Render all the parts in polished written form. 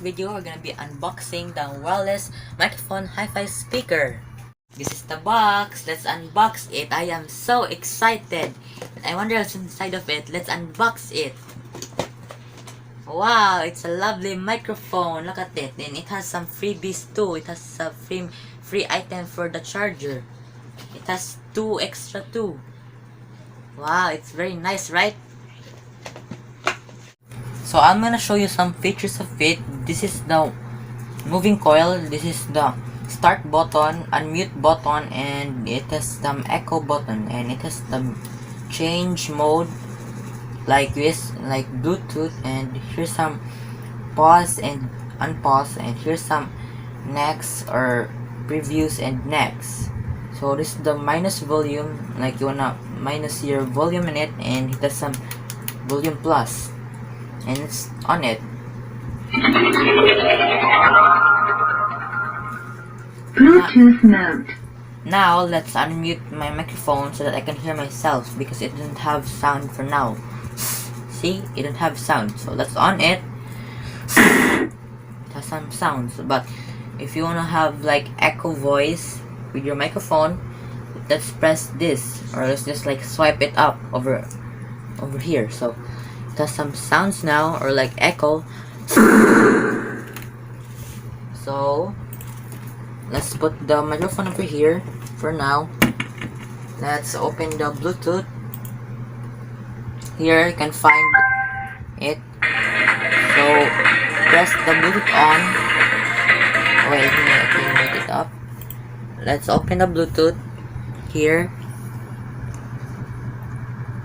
video, we're gonna be unboxing the wireless microphone hi-fi speaker. This is the box. Let's unbox it. I am so excited. I wonder what's inside of it. Let's unbox it. Wow, it's a lovely microphone. Look at it. And it has some freebies too. It has a free item for the charger. It has two extra too. Wow, it's very nice, right? So I'm gonna show you some features of it. This is the moving coil. This is the start button, unmute button, and it has some echo button, and it has the change mode like this, like Bluetooth, and here's some pause and unpause, and here's some next or previews and next. So this is the minus volume, like you wanna minus your volume in it, and it has some volume plus, and it's on it. Bluetooth mode. Now let's unmute my microphone so that I can hear myself, because it doesn't have sound for now. See, it doesn't have sound. So let's on it. It has some sounds, but if you wanna have like echo voice with your microphone, let's press this, or let's just like swipe it up over here. So it has some sounds now, or like echo. So let's put the microphone over here for now. Let's open the Bluetooth. Here you can find it. So press the Bluetooth on. Wait, I can make it up. Let's open the Bluetooth here.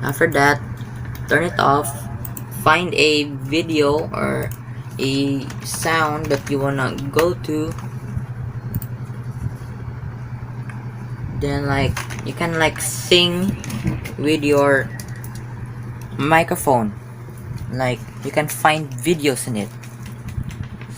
After that, turn it off. Find a video or a sound that you wanna go to. Then like you can like sing with your microphone, like you can find videos in it.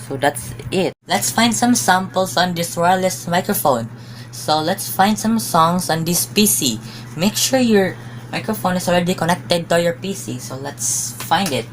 So that's it. Let's find some samples on this wireless microphone. So let's find some songs on this PC. Make sure your microphone is already connected to your PC. So let's find it.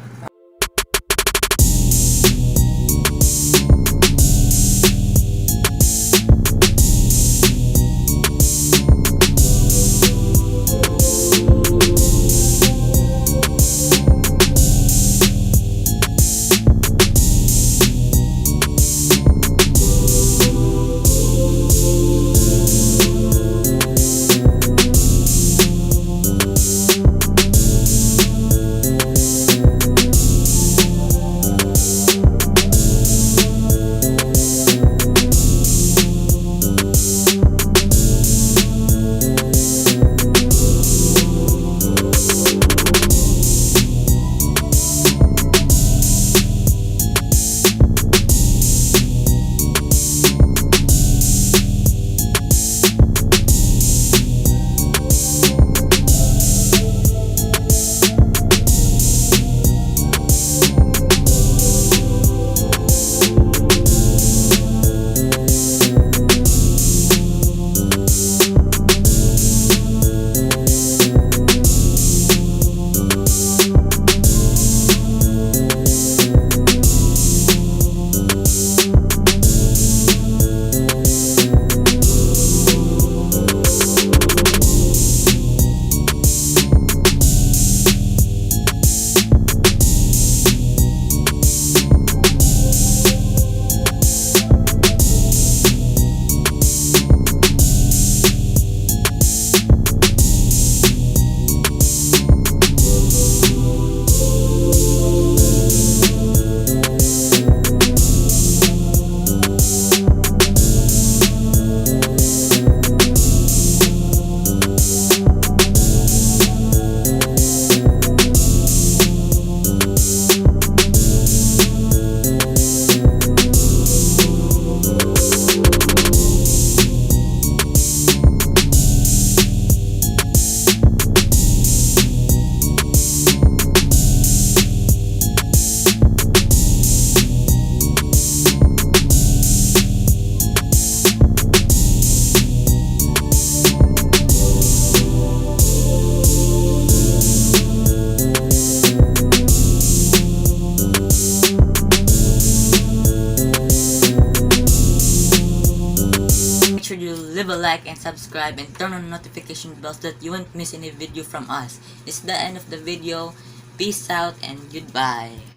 sure you leave a like and subscribe and turn on notification bells that you won't miss any video from us. It's the end of the video. Peace out and goodbye.